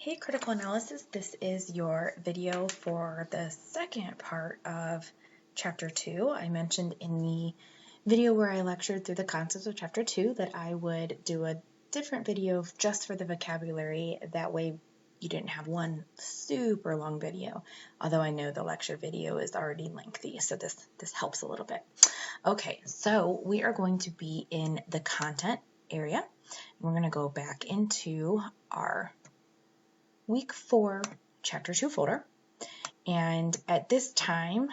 Hey Critical Analysis, this is your video for the second part of Chapter 2. I mentioned in the video where I lectured through the concepts of Chapter 2 that I would do a different video just for the vocabulary. That way you didn't have one super long video, although I know the lecture video is already lengthy, so this helps a little bit. Okay, so we are going to be in the content area. We're going to go back into our Week 4, Chapter 2 folder, and at this time,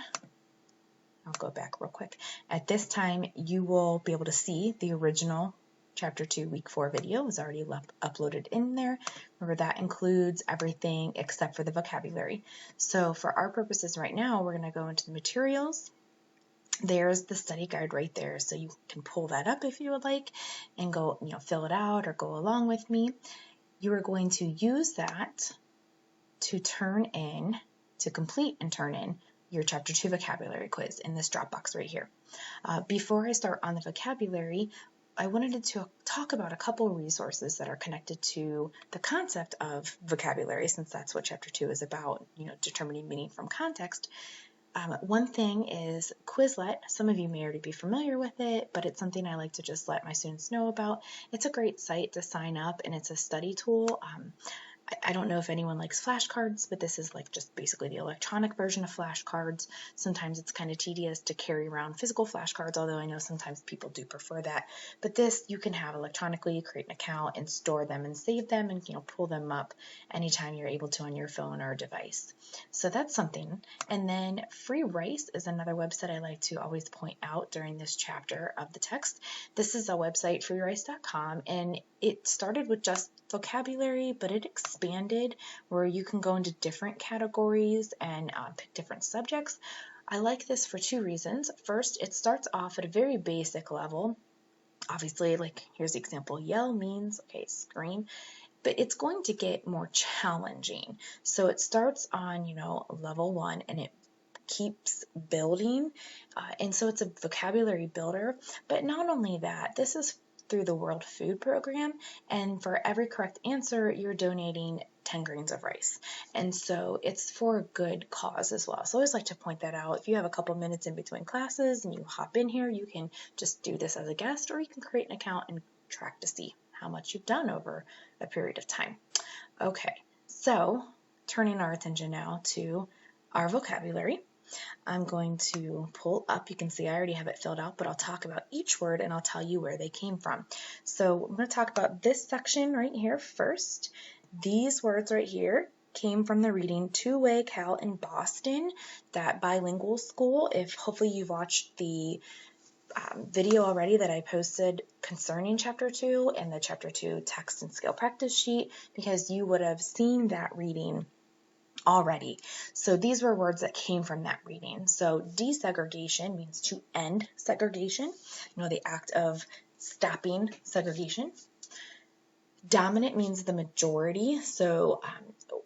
I'll go back real quick. At this time, you will be able to see the original Chapter 2 Week 4 video is already uploaded in there. Remember, that includes everything except for the vocabulary. So for our purposes right now, we're going to go into the materials. There's the study guide right there, so you can pull that up if you would like and go, fill it out or go along with me. You are going to use that to complete and turn in your Chapter 2 vocabulary quiz in this Dropbox right here. Before I start on the vocabulary, I wanted to talk about a couple resources that are connected to the concept of vocabulary, since that's what Chapter 2 is about, determining meaning from context. One thing is Quizlet. Some of you may already be familiar with it, but it's something I like to just let my students know about. It's a great site to sign up, and it's a study tool. I don't know if anyone likes flashcards, but this is like just basically the electronic version of flashcards. Sometimes it's kind of tedious to carry around physical flashcards, although I know sometimes people do prefer that. But this you can have electronically, create an account and store them and save them and pull them up anytime you're able to on your phone or device. So that's something. And then Free Rice is another website I like to always point out during this chapter of the text. This is a website, freerice.com, and it started with just vocabulary, but it expanded where you can go into different categories and pick different subjects. I like this for two reasons. First, it starts off at a very basic level. Obviously, like here's the example, yell means, okay, scream, but it's going to get more challenging. So it starts on, level 1 and it keeps building. And so it's a vocabulary builder, but not only that, this is through the World Food Program, and for every correct answer, you're donating 10 grains of rice. And so it's for a good cause as well. So I always like to point that out. If you have a couple minutes in between classes and you hop in here, you can just do this as a guest, or you can create an account and track to see how much you've done over a period of time. Okay, so turning our attention now to our vocabulary. I'm going to pull up. You can see I already have it filled out, but I'll talk about each word and I'll tell you where they came from. So I'm going to talk about this section right here first. These words right here came from the reading Two-Way Cal in Boston, that bilingual school. If hopefully you've watched the video already that I posted concerning Chapter 2 and the Chapter 2 text and skill practice sheet, because you would have seen that reading already. So these were words that came from that reading. So desegregation means to end segregation, the act of stopping segregation. Dominant means the majority. So,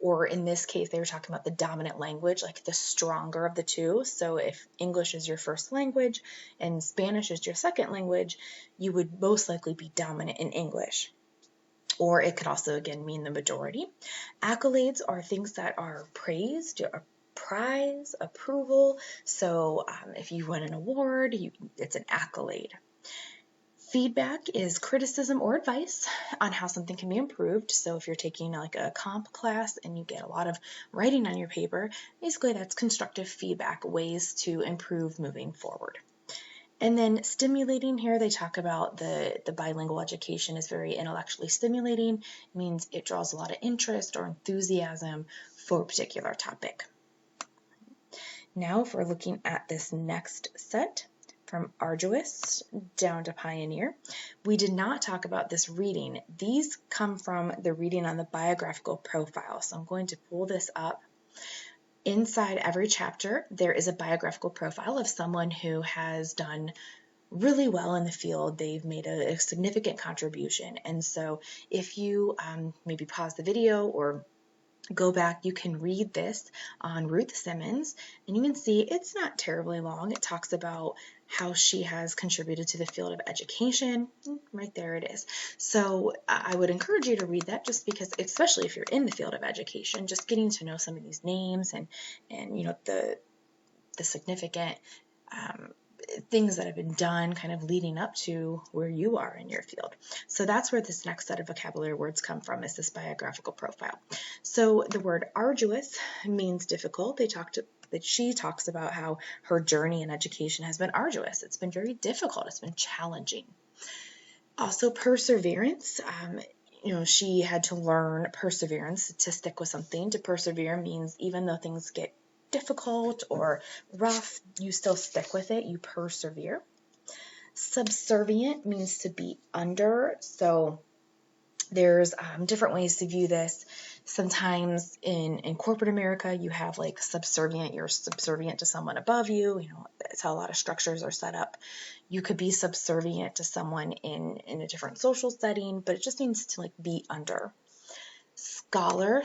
or in this case, they were talking about the dominant language, like the stronger of the two. So if English is your first language and Spanish is your second language, you would most likely be dominant in English. Or it could also, again, mean the majority. Accolades are things that are praised, a prize, approval. So if you win an award, it's an accolade. Feedback is criticism or advice on how something can be improved. So if you're taking like a comp class and you get a lot of writing on your paper, basically that's constructive feedback, ways to improve moving forward. And then stimulating, here they talk about the bilingual education is very intellectually stimulating. It means it draws a lot of interest or enthusiasm for a particular topic. Now if we're looking at this next set, from arduous down to pioneer, we did not talk about this reading. These come from the reading on the biographical profile. So I'm going to pull this up. Inside every chapter, there is a biographical profile of someone who has done really well in the field. They've made a significant contribution. And so if you maybe pause the video or go back, you can read this on Ruth Simmons, and you can see it's not terribly long. It talks about how she has contributed to the field of education. Right there it is. So I would encourage you to read that, just because, especially if you're in the field of education, just getting to know some of these names and the significant things that have been done kind of leading up to where you are in your field. So that's where this next set of vocabulary words come from, is this biographical profile. So the word arduous means difficult. She talks about how her journey in education has been arduous. It's been very difficult. It's been challenging. Also perseverance. She had to learn perseverance, to stick with something. To persevere means even though things get difficult or rough, you still stick with it, you persevere. Subservient means to be under. So there's different ways to view this. Sometimes in corporate America, you have like subservient. You're subservient to someone above you. That's how a lot of structures are set up. You could be subservient to someone in a different social setting, but it just means to like be under. Scholar,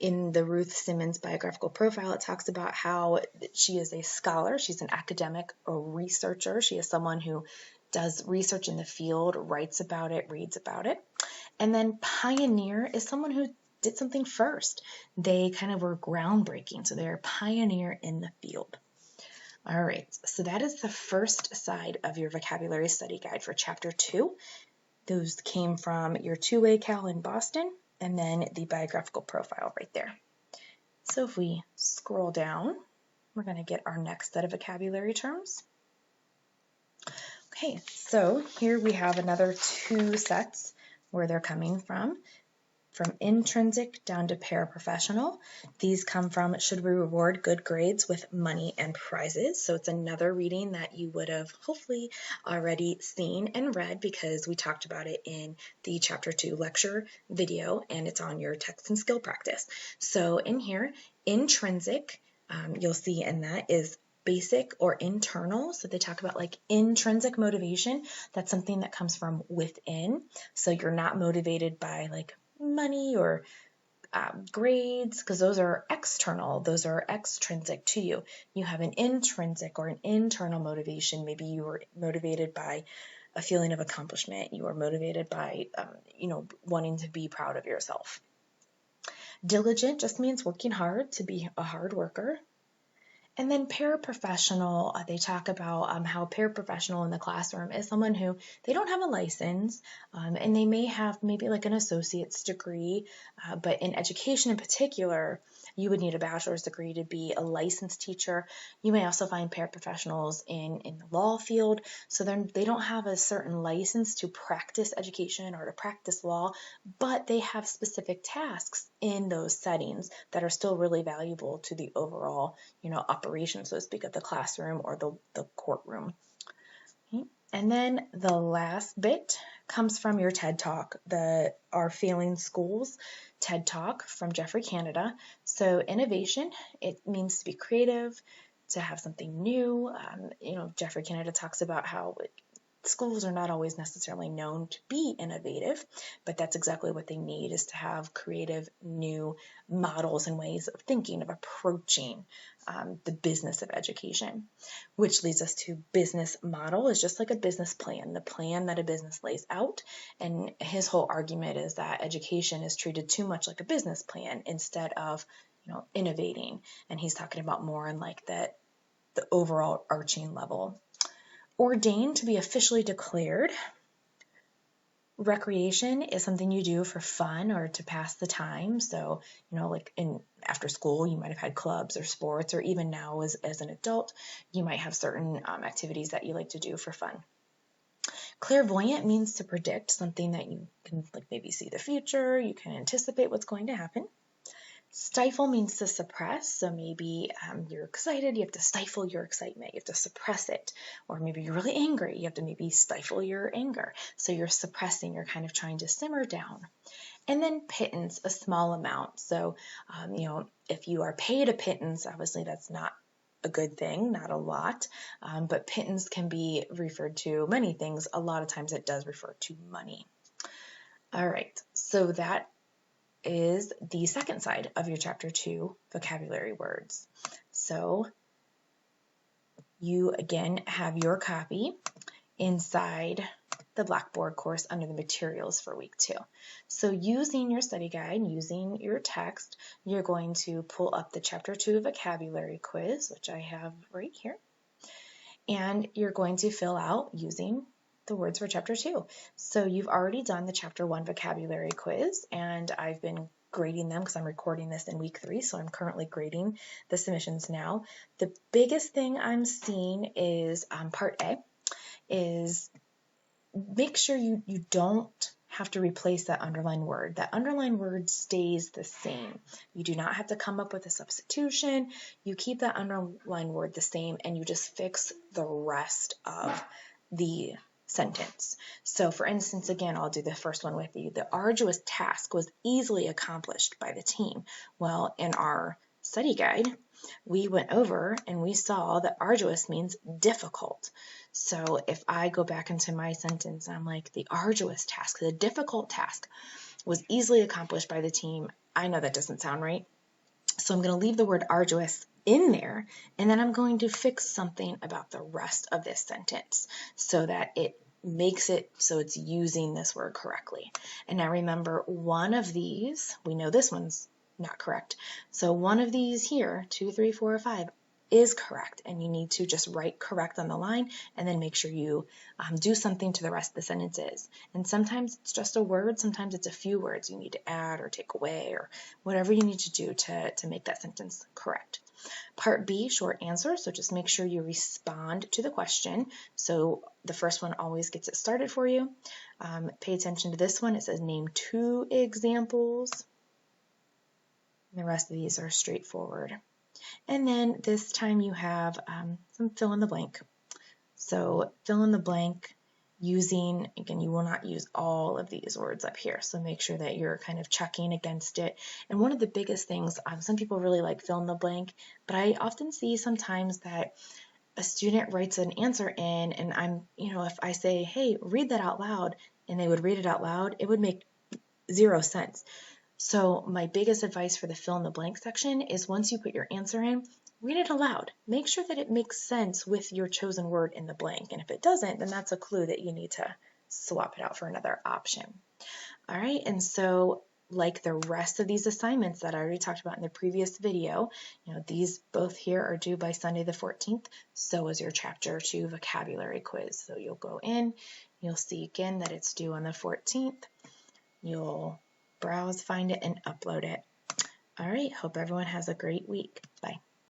in the Ruth Simmons biographical profile, it talks about how she is a scholar. She's an academic or researcher. She is someone who does research in the field, writes about it, reads about it. And then pioneer is someone who did something first. They kind of were groundbreaking, so they're a pioneer in the field. All right, so that is the first side of your vocabulary study guide for Chapter 2. Those came from your two-way Cal in Boston, and then the biographical profile right there. So if we scroll down, we're going to get our next set of vocabulary terms. Okay, so here we have another two sets where they're coming from intrinsic down to paraprofessional. These come from should we reward good grades with money and prizes. So it's another reading that you would have hopefully already seen and read, because we talked about it in the Chapter 2 lecture video, and it's on your text and skill practice. So in here, intrinsic, you'll see in that is basic or internal. So they talk about like intrinsic motivation. That's something that comes from within. So you're not motivated by like money or grades, because those are external, those are extrinsic to you. You have an intrinsic or an internal motivation. Maybe you were motivated by a feeling of accomplishment. You are motivated by wanting to be proud of yourself. Diligent just means working hard, to be a hard worker. And then paraprofessional, they talk about how paraprofessional in the classroom is someone who, they don't have a license, and they may have maybe like an associate's degree, but in education in particular, you would need a bachelor's degree to be a licensed teacher. You may also find paraprofessionals in the law field, so they don't have a certain license to practice education or to practice law, but they have specific tasks in those settings that are still really valuable to the overall, operation, so to speak, of the classroom or the courtroom. Okay. And then the last bit comes from your TED Talk, Our Failing Schools TED Talk from Geoffrey Canada. So innovation, it means to be creative, to have something new. Geoffrey Canada talks about how schools are not always necessarily known to be innovative, but that's exactly what they need, is to have creative new models and ways of thinking, of approaching the business of education, which leads us to business model is just like a business plan, the plan that a business lays out. And his whole argument is that education is treated too much like a business plan instead of, innovating. And he's talking about more on like the overall arching level. Ordained, to be officially declared. Recreation is something you do for fun or to pass the time. So, like after school, you might have had clubs or sports, or even now as an adult, you might have certain activities that you like to do for fun. Clairvoyant means to predict something that you can like maybe see the future, you can anticipate what's going to happen. Stifle means to suppress, so maybe you're excited, you have to stifle your excitement, you have to suppress it. Or maybe you're really angry, you have to maybe stifle your anger. So you're suppressing, you're kind of trying to simmer down. And then pittance, a small amount. So, if you are paid a pittance, obviously that's not a good thing, not a lot, but pittance can be referred to many things. A lot of times it does refer to money. All right, so that is the second side of your Chapter 2 vocabulary words. So you again have your copy inside the Blackboard course under the materials for week 2. So using your study guide, using your text, you're going to pull up the chapter 2 vocabulary quiz, which I have right here, and you're going to fill out using the words for chapter 2. So you've already done the chapter 1 vocabulary quiz, and I've been grading them because I'm recording this in week 3, so I'm currently grading the submissions now. The biggest thing I'm seeing is part A is make sure you don't have to replace that underlined word. That underlined word stays the same. You do not have to come up with a substitution. You keep that underlined word the same and you just fix the rest of the sentence. So for instance, again, I'll do the first one with you. The arduous task was easily accomplished by the team. Well, in our study guide, we went over and we saw that arduous means difficult. So if I go back into my sentence, I'm like, the arduous task, the difficult task was easily accomplished by the team. I know that doesn't sound right. So I'm going to leave the word arduous in there, and then I'm going to fix something about the rest of this sentence so that it makes it so it's using this word correctly. And now remember, one of these, we know this one's not correct. So one of these here, 2, 3, 4, or 5, is correct, and you need to just write correct on the line and then make sure you do something to the rest of the sentences. And sometimes it's just a word, sometimes it's a few words you need to add or take away or whatever you need to do to make that sentence correct. Part B, short answer, so just make sure you respond to the question. So the first one always gets it started for you. Pay attention to this one. It says name 2 examples. And the rest of these are straightforward. And then this time you have some fill in the blank. So fill in the blank using, again, you will not use all of these words up here. So make sure that you're kind of checking against it. And one of the biggest things, some people really like fill in the blank, but I often see sometimes that a student writes an answer in and I'm, if I say, hey, read that out loud, and they would read it out loud, it would make 0 sense. So my biggest advice for the fill in the blank section is once you put your answer in, read it aloud. Make sure that it makes sense with your chosen word in the blank. And if it doesn't, then that's a clue that you need to swap it out for another option. All right, and so like the rest of these assignments that I already talked about in the previous video, these both here are due by Sunday the 14th. So is your chapter 2 vocabulary quiz. So you'll go in, you'll see again that it's due on the 14th. You'll browse, find it, and upload it. All right, hope everyone has a great week. Bye.